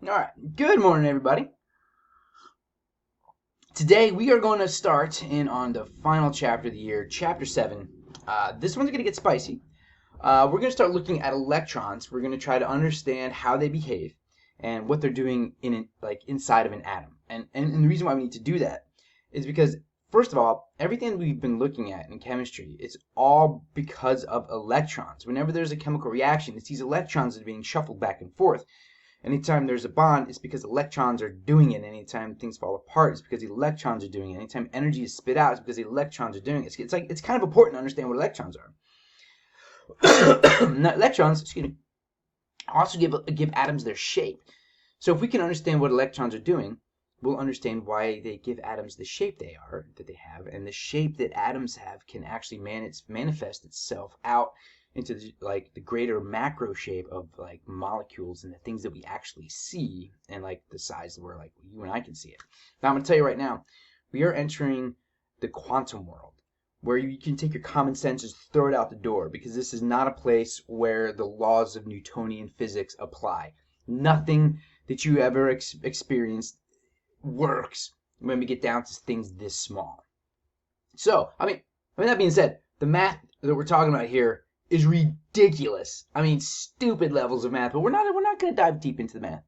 All right, good morning, everybody. Today we are going to start in on the final chapter of the year, Chapter 7. This one's going to get spicy. We're going to start looking at electrons. We're going to try to understand how they behave and what they're doing inside of an atom. And the reason why we need to do that is because, first of all, everything we've been looking at in chemistry is all because of electrons. Whenever there's a chemical reaction, it's these electrons that are being shuffled back and forth. Anytime there's a bond, it's because electrons are doing it. Anytime things fall apart, it's because the electrons are doing it. Anytime energy is spit out, it's because the electrons are doing it. It's kind of important to understand what electrons are. Now, electrons, also give atoms their shape. So if we can understand what electrons are doing, we'll understand why they give atoms the shape they have, and the shape that atoms have can actually manifest itself out into the greater macro shape of molecules and the things that we actually see, and the size where you and I can see it. Now I'm going to tell you right now, we are entering the quantum world, where you can take your common sense and throw it out the door, because this is not a place where the laws of Newtonian physics apply. Nothing that you ever experienced works when we get down to things this small. So, that being said, the math that we're talking about here is ridiculous. Stupid levels of math, but we're not going to dive deep into the math.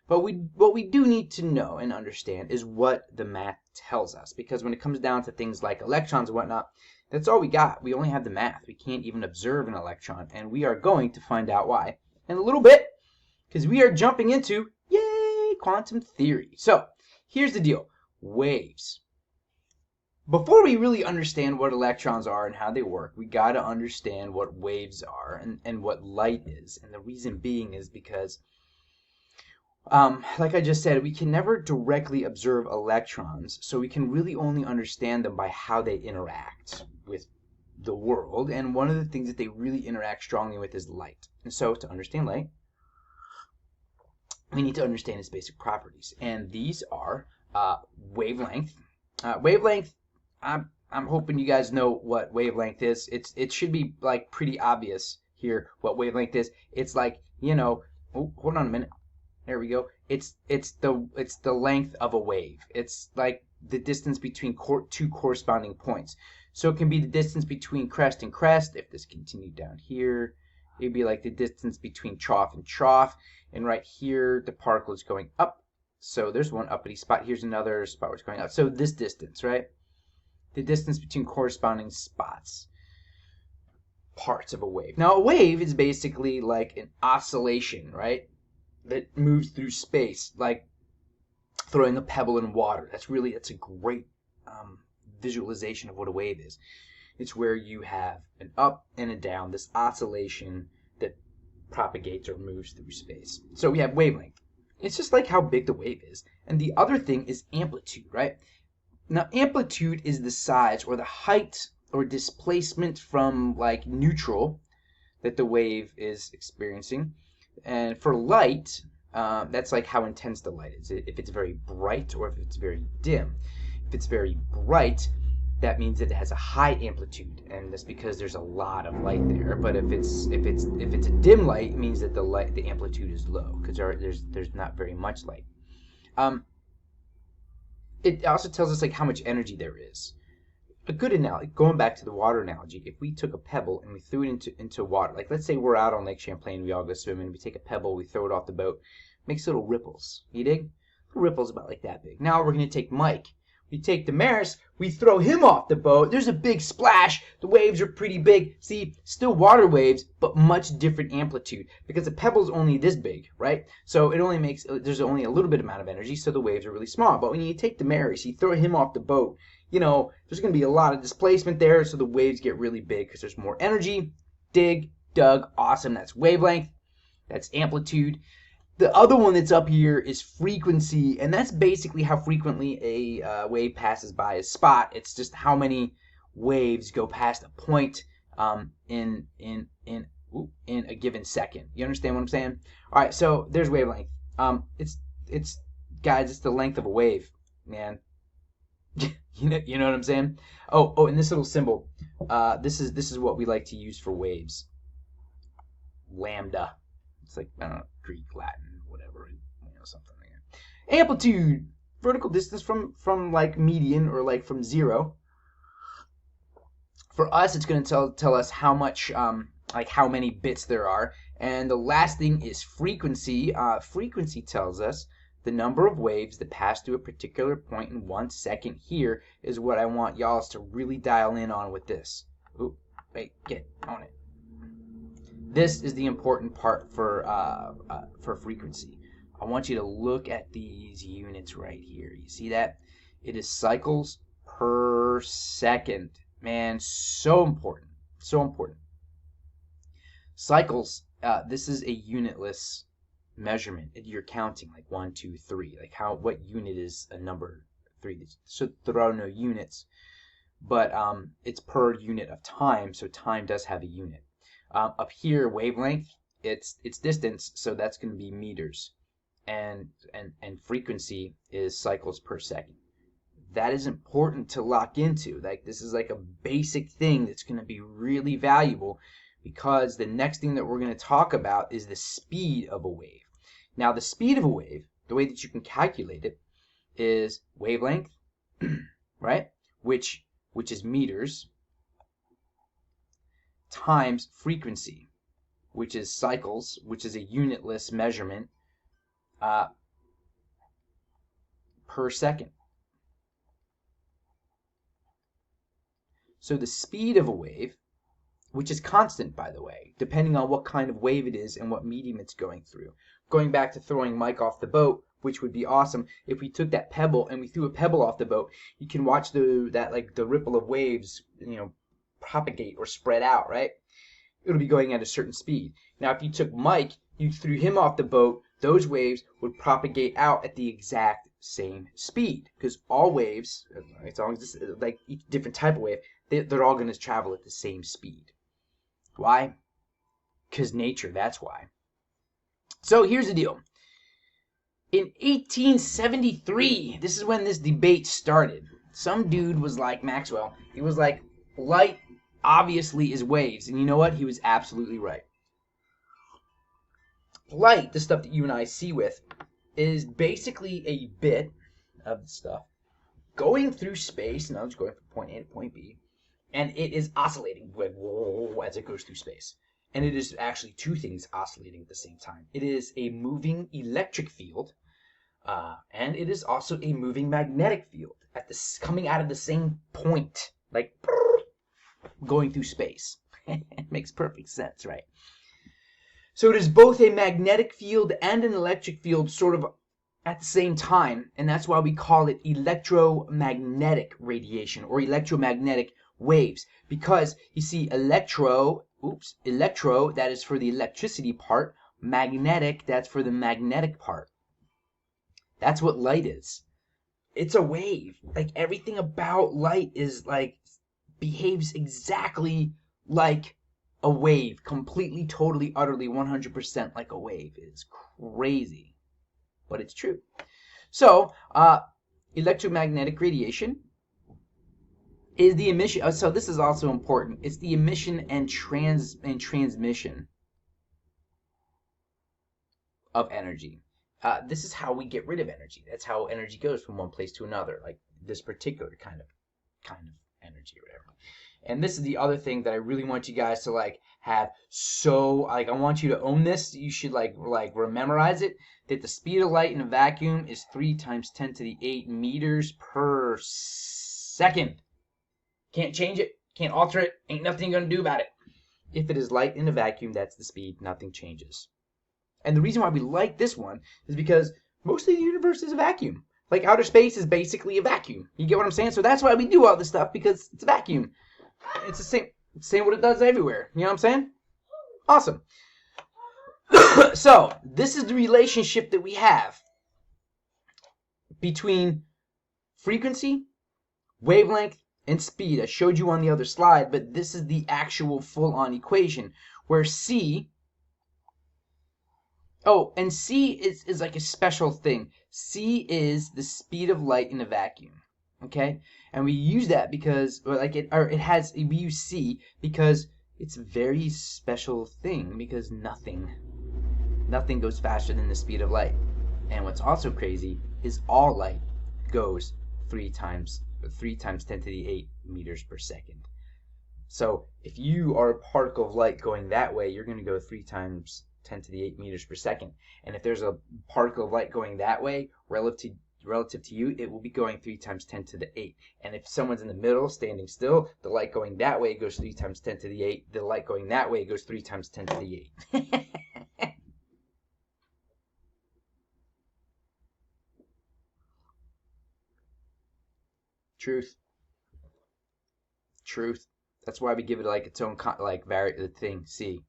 But what we do need to know and understand is what the math tells us, because when it comes down to things like electrons and whatnot, that's all we got. We only have the math. We can't even observe an electron, and we are going to find out why in a little bit, because we are jumping into, yay, quantum theory. So, here's the deal. Waves. Before we really understand what electrons are and how they work, we got to understand what waves are and what light is. And the reason being is because, like I just said, we can never directly observe electrons, so we can really only understand them by how they interact with the world. And one of the things that they really interact strongly with is light. And so to understand light, we need to understand its basic properties. And these are wavelength. Wavelength, I'm hoping you guys know what wavelength is. It should be pretty obvious here what wavelength is. It's oh, hold on a minute. There we go. It's the length of a wave. It's like the distance between two corresponding points. So it can be the distance between crest and crest. If this continued down here, it'd be like the distance between trough and trough. And right here, the particle is going up. So there's one uppity spot. Here's another spot where it's going up. So this distance, right? The distance between corresponding spots, parts of a wave. Now, a wave is basically like an oscillation, right? That moves through space, like throwing a pebble in water. That's a great visualization of what a wave is. It's where you have an up and a down, this oscillation that propagates or moves through space. So we have wavelength. It's just like how big the wave is. And the other thing is amplitude, right? Now, amplitude is the size or the height or displacement from neutral that the wave is experiencing. And for light, that's how intense the light is. If it's very bright or if it's very dim. If it's very bright, that means that it has a high amplitude, and that's because there's a lot of light there. But if it's a dim light, it means that the amplitude is low, because there's not very much light. It also tells us how much energy there is. A good analogy, going back to the water analogy, if we took a pebble and we threw it into water, let's say we're out on Lake Champlain, we all go swimming, we take a pebble, we throw it off the boat, makes little ripples. You dig? The ripples about that big. Now we're going to take Mike. We take Damaris, we throw him off the boat, there's a big splash, the waves are pretty big. See, still water waves, but much different amplitude, because the pebble's only this big, right? So there's only a little bit amount of energy, so the waves are really small. But when you take Damaris, you throw him off the boat, there's going to be a lot of displacement there, so the waves get really big because there's more energy. Dig, dug, awesome. That's wavelength. That's amplitude. The other one that's up here is frequency, and that's basically how frequently a wave passes by a spot. It's just how many waves go past a point in a given second. You understand what I'm saying? All right, so there's wavelength. It's guys, it's the length of a wave, man. You know what I'm saying? Oh, and this little symbol, this is what we like to use for waves. Lambda. It's I don't know, Greek, Latin, whatever, something Amplitude, vertical distance from like median or like from 0. For us, it's going to tell us how much, like how many bits there are. And the last thing is frequency. Frequency tells us the number of waves that pass through a particular point in 1 second. Here is what I want y'all to really dial in on with this. Ooh, wait, get on it. This is the important part for frequency. I want you to look at these units right here. You see that? It is cycles per second. Man, so important. So important. Cycles, this is a unitless measurement. You're counting like 1, 2, 3. Like what unit is a number 3? So there are no units, but it's per unit of time. So time does have a unit. Up here, wavelength, it's distance. So that's going to be meters, and frequency is cycles per second. That is important to lock into. Like, this is like a basic thing that's going to be really valuable, because the next thing that we're going to talk about is the speed of a wave. Now, the speed of a wave, the way that you can calculate it is wavelength, right? Which is meters, times frequency, which is cycles, which is a unitless measurement, per second. So the speed of a wave, which is constant, by the way, depending on what kind of wave it is and what medium it's going through. Going back to throwing Mike off the boat, which would be awesome. If we took that pebble and we threw a pebble off the boat, you can watch the ripple of waves, propagate or spread out, right? It'll be going at a certain speed. Now, if you took Mike, you threw him off the boat, those waves would propagate out at the exact same speed, because all waves, as long as this, like each different type of wave, they're all going to travel at the same speed. Why? Because nature, that's why. So here's the deal. In 1873, this is when this debate started. Some dude was like Maxwell. He was like, light obviously is waves. And you know what? He was absolutely right. Light, the stuff that you and I see with, is basically a bit of the stuff going through space. Now it's going from point A to point B. And it is oscillating like, whoa, as it goes through space. And it is actually two things oscillating at the same time. It is a moving electric field, and it is also a moving magnetic field coming out of the same point, like going through space. It makes perfect sense, right? So it is both a magnetic field and an electric field sort of at the same time, and that's why we call it electromagnetic radiation or electromagnetic waves, because you see electro, that is for the electricity part, magnetic, that's for the magnetic part. That's what light is. It's a wave. Like, everything about light is like, behaves exactly like a wave, completely, totally, utterly, 100% like a wave. It's crazy, but it's true. So, electromagnetic radiation is the emission. So this is also important. It's the emission and transmission of energy. This is how we get rid of energy. That's how energy goes from one place to another, like this particular kind of energy or whatever. And this is the other thing that I really want you guys to like have. So like, I want you to own this. You should like memorize it. That the speed of light in a vacuum is 3 × 10⁸ meters per second. Can't change it. Can't alter it. Ain't nothing you're going to do about it. If it is light in a vacuum, that's the speed. Nothing changes. And the reason why we like this one is because most of the universe is a vacuum. Like, outer space is basically a vacuum. You get what I'm saying? So that's why we do all this stuff, because it's a vacuum. It's the same what it does everywhere. You know what I'm saying? Awesome. So, this is the relationship that we have between frequency, wavelength, and speed. I showed you on the other slide, but this is the actual full-on equation, where C... Oh, and C is like a special thing. C is the speed of light in a vacuum. Okay? And we use that because, we use C because it's a very special thing, because nothing goes faster than the speed of light. And what's also crazy is all light goes 3 times 10 to the 8 meters per second. So if you are a particle of light going that way, you're going to go 3 times 10 to the 8 meters per second. And if there's a particle of light going that way, relative to you, it will be going 3 times 10 to the 8. And if someone's in the middle, standing still, the light going that way goes 3 times 10 to the 8. The light going that way goes 3 times 10 to the 8. Truth. Truth. That's why we give it like its own thing. See,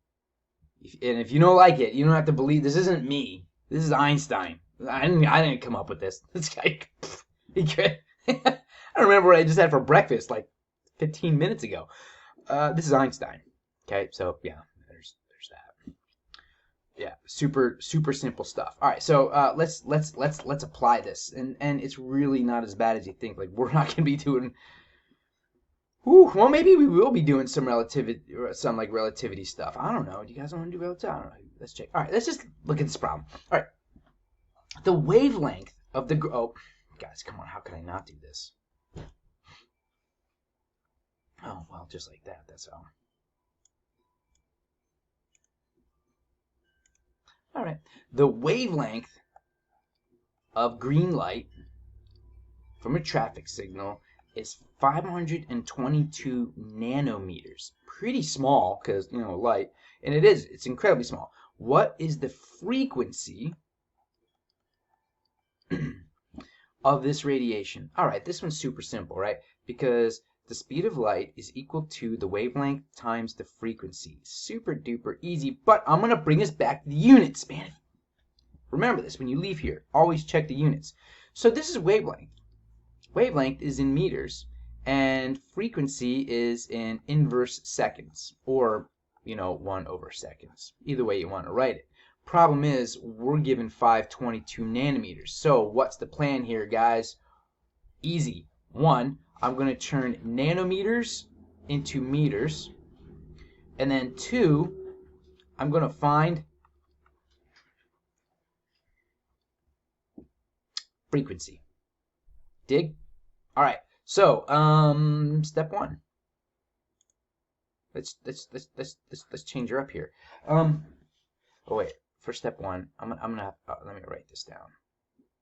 and if you don't like it, you don't have to believe. This isn't me. This is Einstein. I didn't come up with this. This guy, he could. I remember what I just had for breakfast like 15 minutes ago. This is Einstein. Okay, so yeah, there's that. Yeah, super simple stuff. All right, so let's apply this, and it's really not as bad as you think. Like, we're not gonna be doing. Ooh, well, maybe we will be doing some relativity stuff. I don't know. Do you guys want to do relativity? I don't know. Let's check. All right, let's just look at this problem. All right, the wavelength of the oh, guys, come on, how could I not do this? Oh well, just like that. That's all. All right, the wavelength of green light from a traffic signal is 522 nanometers. Pretty small, because, you know, light, and it's incredibly small. What is the frequency of this radiation? All right, this one's super simple, right? Because the speed of light is equal to the wavelength times the frequency. Super duper easy, but I'm going to bring us back to the units, man. Remember this, when you leave here, always check the units. So this is wavelength. Wavelength is in meters, and frequency is in inverse seconds, or, you know, 1/seconds. Either way you want to write it. Problem is, we're given 522 nanometers. So what's the plan here, guys? Easy. One, I'm going to turn nanometers into meters. And then two, I'm going to find frequency. Dig? All right. So, step one. Let's change her up here. Oh wait. For step one, I'm gonna have, let me write this down.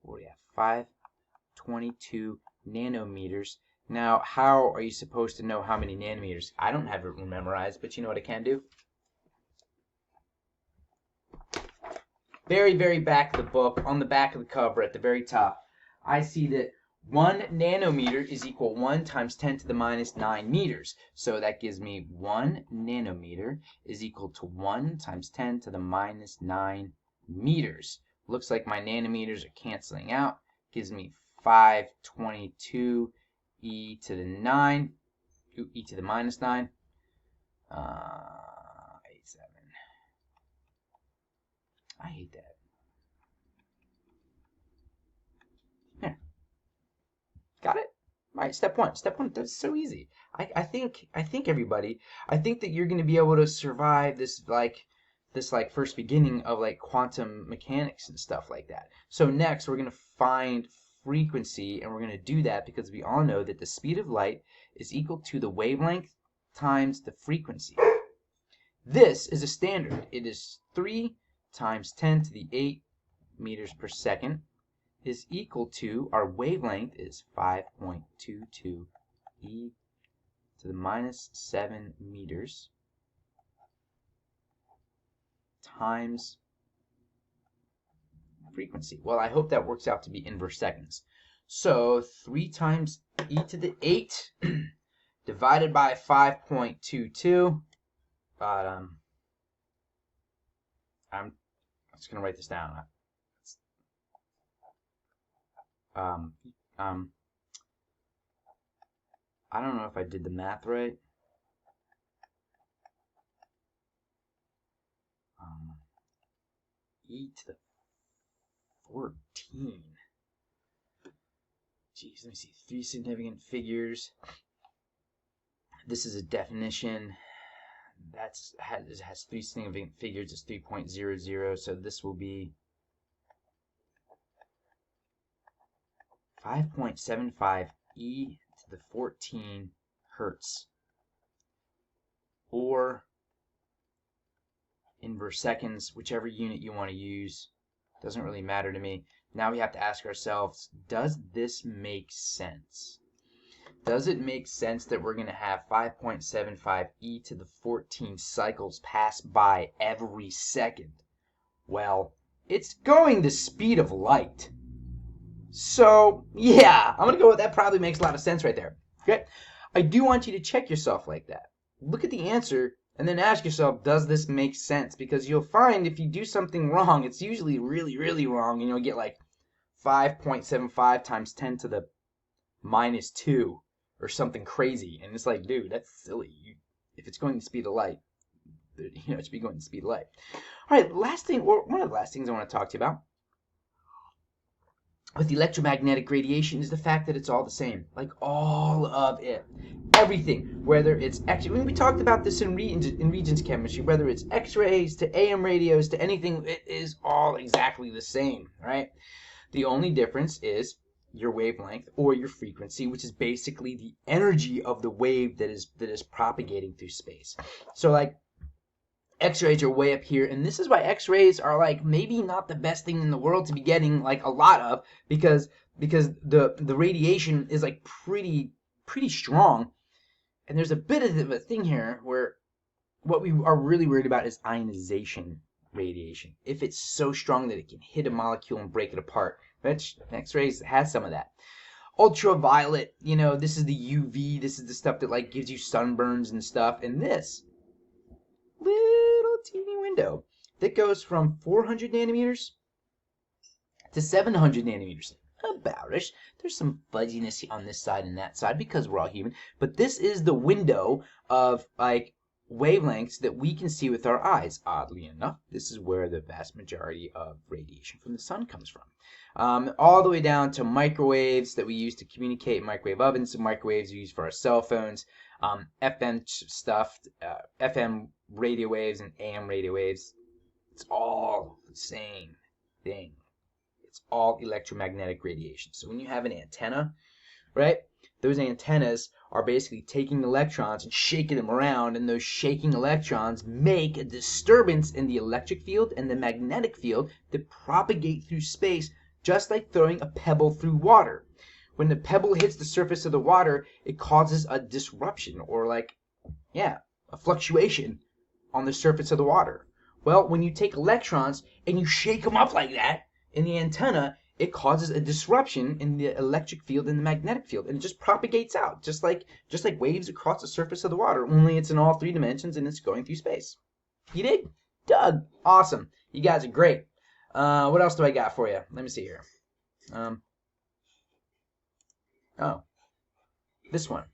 What do we have? 522 nanometers. Now, how are you supposed to know how many nanometers? I don't have it memorized, but you know what I can do? Very, very back of the book, on the back of the cover, at the very top, I see that 1 nanometer is equal 1 times 10 to the minus 9 meters. So that gives me 1 nanometer is equal to 1 times 10 to the minus 9 meters. Looks like my nanometers are canceling out. Gives me 522 e to the 9, e to the minus 9, 87. I hate that. Got it? All right, step one. Step one, that's so easy. I think everybody, I think that you're going to be able to survive this first beginning of like quantum mechanics and stuff like that. So next we're going to find frequency, and we're going to do that because we all know that the speed of light is equal to the wavelength times the frequency. This is a standard. It is 3 times 10 to the 8 meters per second. Is equal to, our wavelength is 5.22 e to the minus 7 meters times frequency. Well, I hope that works out to be inverse seconds. So 3 times e to the 8 divided by 5.22. But I'm just gonna write this down. I don't know if I did the math right. E to the 14. Geez, let me see. 3 significant figures. This is a definition. It has 3 significant figures. It's 3.00. So this will be 5.75 e to the 14 hertz, or inverse seconds, whichever unit you want to use. Doesn't really matter to me. Now we have to ask ourselves, does this make sense? Does it make sense that we're going to have 5.75 e to the 14 cycles pass by every second? Well, it's going the speed of light. So, yeah, I'm going to go with that. Probably makes a lot of sense right there. Okay? I do want you to check yourself like that. Look at the answer and then ask yourself, does this make sense? Because you'll find if you do something wrong, it's usually really, really wrong, and you'll get like 5.75 times 10 to the minus 2 or something crazy. And it's like, dude, that's silly. If it's going the speed of light, it should be going the speed of light. All right, last thing, or one of the last things I want to talk to you about with electromagnetic radiation is the fact that it's all the same. Like all of it. Everything. Whether it's when we talked about this in Regents chemistry, whether it's X-rays to AM radios to anything, it is all exactly the same, right? The only difference is your wavelength or your frequency, which is basically the energy of the wave that is propagating through space. So like X-rays are way up here, and this is why X-rays are like maybe not the best thing in the world to be getting like a lot of, because the radiation is like pretty strong, and there's a bit of a thing here where what we are really worried about is ionization radiation. If it's so strong that it can hit a molecule and break it apart, which X-rays has some of that. Ultraviolet, this is the UV, this is the stuff that like gives you sunburns and stuff, and this little teeny window that goes from 400 nanometers to 700 nanometers. About-ish. There's some fuzziness on this side and that side because we're all human, but this is the window of like wavelengths that we can see with our eyes. Oddly enough, this is where the vast majority of radiation from the sun comes from. All the way down to microwaves that we use to communicate, microwave ovens, and microwaves we use for our cell phones, FM stuff, FM radio waves and AM radio waves. It's all the same thing. It's all electromagnetic radiation. So when you have an antenna, right, those antennas are basically taking electrons and shaking them around, and those shaking electrons make a disturbance in the electric field and the magnetic field that propagate through space, just like throwing a pebble through water. When the pebble hits the surface of the water, it causes a disruption or a fluctuation on the surface of the water. Well, when you take electrons and you shake them up like that in the antenna, it causes a disruption in the electric field and the magnetic field, and it just propagates out, just like waves across the surface of the water, only it's in all 3 dimensions and it's going through space. You dig? Doug. Awesome. You guys are great. What else do I got for you? Let me see here. This one.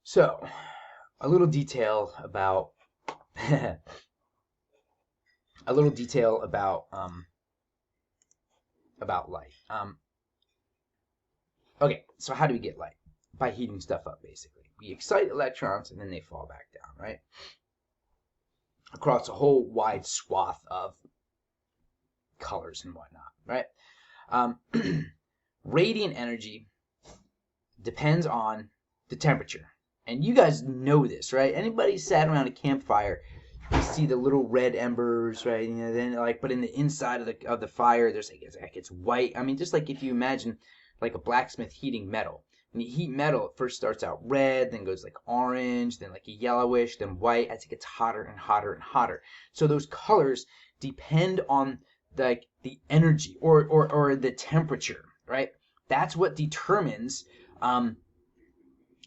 So, a little detail about about light. Okay, so how do we get light? By heating stuff up, basically. We excite electrons and then they fall back down, right? Across a whole wide swath of colors and whatnot, right? Radiant energy depends on the temperature. And you guys know this, right? Anybody sat around a campfire, you see the little red embers, right? Then but in the inside of the fire, there's it's white. I mean, just like if you imagine like a blacksmith heating metal. When you heat metal, it first starts out red, then goes like orange, then like a yellowish, then white as it gets hotter and hotter and hotter. So those colors depend on the energy or the temperature, right? That's what determines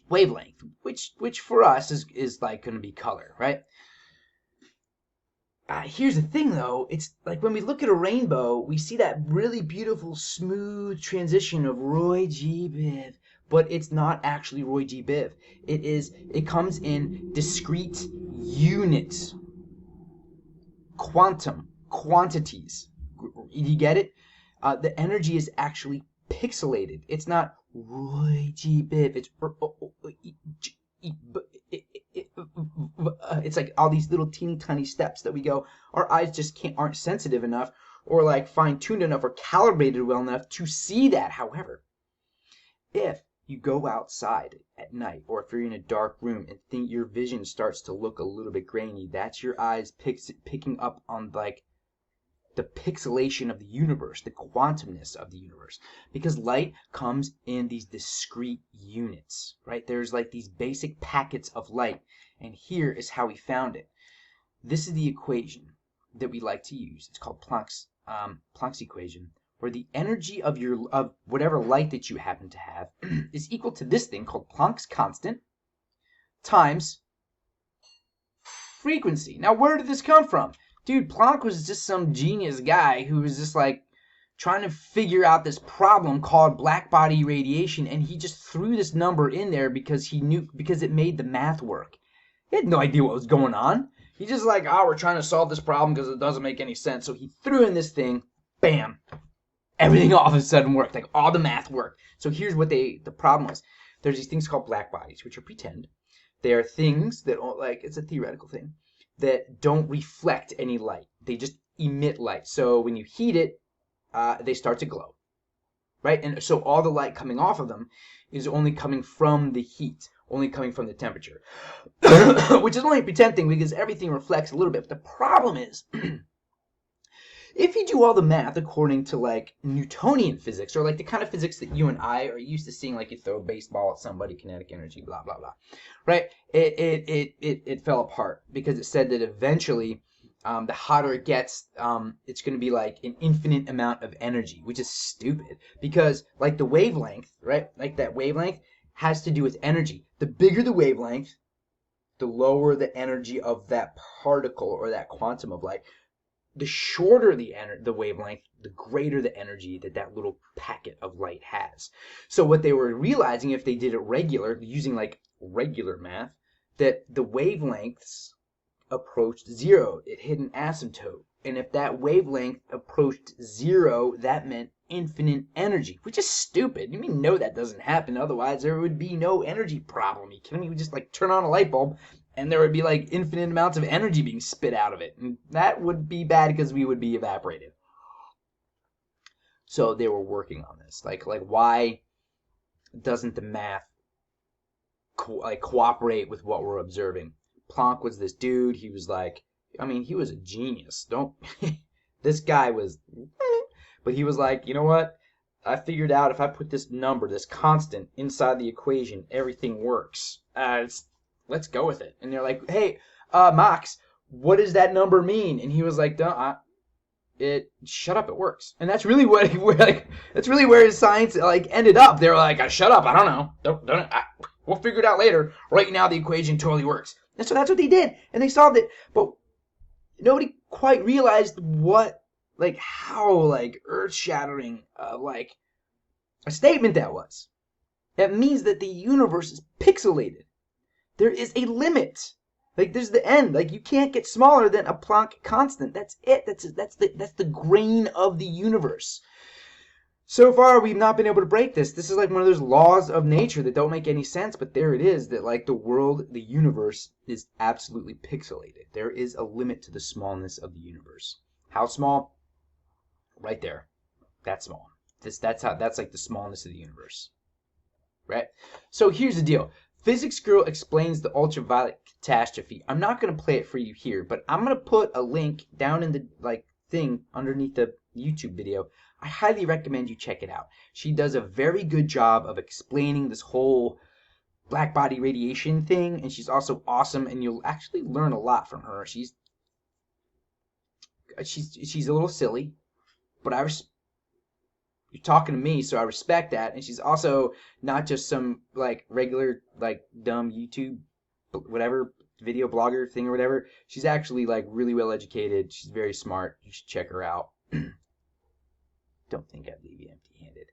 wavelength, which for us is like going to be color, right? Here's the thing, though. It's like when we look at a rainbow, we see that really beautiful, smooth transition of Roy G. Biv, but it's not actually Roy G. Biv. It comes in discrete units, quantities. You get it? The energy is actually pixelated. It's not Roy G. Biv. It's it's like all these little teeny tiny steps that we go, our eyes just aren't sensitive enough or like fine-tuned enough or calibrated well enough to see that. However, if you go outside at night, or if you're in a dark room and think your vision starts to look a little bit grainy, that's your eyes picking up on like the pixelation of the universe, the quantumness of the universe, because light comes in these discrete units, right? There's like these basic packets of light, and here is how we found it. This is the equation that we like to use. It's called Planck's equation, where the energy of whatever light that you happen to have is equal to this thing called Planck's constant times frequency. Now, where did this come from? Dude, Planck was just some genius guy who was just like trying to figure out this problem called black body radiation, and he just threw this number in there because it made the math work. He had no idea what was going on. He just like, we're trying to solve this problem because it doesn't make any sense. So he threw in this thing, bam, everything all of a sudden worked. Like all the math worked. So here's what the problem was. There's these things called black bodies, which are pretend. They are things that, like, it's a theoretical thing, that don't reflect any light. They just emit light. So when you heat it, they start to glow, right? And so all the light coming off of them is only coming from the heat, only coming from the temperature, which is only a pretend thing because everything reflects a little bit. But the problem is, if you do all the math according to like Newtonian physics, or like the kind of physics that you and I are used to seeing, like you throw a baseball at somebody, kinetic energy, blah blah blah, right? It fell apart because it said that eventually, the hotter it gets, it's going to be like an infinite amount of energy, which is stupid because like the wavelength, right? Like that wavelength has to do with energy. The bigger the wavelength, the lower the energy of that particle or that quantum of light. The shorter the wavelength, the greater the energy that little packet of light has. So what they were realizing, if they did it using like regular math, that the wavelengths approached zero. It hit an asymptote. And if that wavelength approached zero, that meant infinite energy, which is stupid. You mean, no, that doesn't happen. Otherwise, there would be no energy problem. You kidding me? We just like turn on a light bulb and there would be like infinite amounts of energy being spit out of it. And that would be bad because we would be evaporated. So they were working on this. Like why doesn't the math cooperate with what we're observing? Planck was this dude. He was like, I mean, he was a genius. This guy was, but he was like, you know what? I figured out if I put this number, this constant inside the equation, everything works. Let's go with it. And they're like, hey, Max, what does that number mean? And he was like, shut up, it works. And that's really that's really where his science like ended up. They were like, shut up, I don't know. We'll figure it out later. Right now, the equation totally works. And so that's what they did. And they solved it. But nobody quite realized how earth-shattering, a statement that was. That means that the universe is pixelated. There is a limit. Like, there's the end. Like, you can't get smaller than a Planck constant. That's it. That's the grain of the universe. So far, we've not been able to break this. This is like one of those laws of nature that don't make any sense, but there it is, that like the universe is absolutely pixelated. There is a limit to the smallness of the universe. How small? Right there. That's small. That's like the smallness of the universe. Right? So here's the deal. Physics Girl explains the ultraviolet catastrophe. I'm not going to play it for you here, but I'm going to put a link down in the thing underneath the YouTube video. I highly recommend you check it out. She does a very good job of explaining this whole black body radiation thing, and she's also awesome, and you'll actually learn a lot from her. She's a little silly, but you're talking to me, so I respect that. And she's also not just some regular dumb YouTube whatever video blogger thing or whatever. She's actually really well educated. She's very smart. You should check her out. Don't think I'd leave you empty-handed.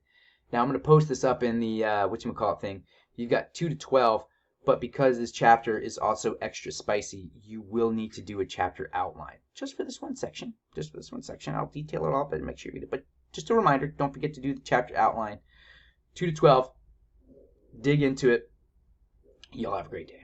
Now I'm going to post this up in the whatchamacallit thing. You've got 2 to 12, but because this chapter is also extra spicy, you will need to do a chapter outline. Just for this one section. I'll detail it all, but make sure you read it. But just a reminder, don't forget to do the chapter outline. 2 to 12. Dig into it. Y'all have a great day.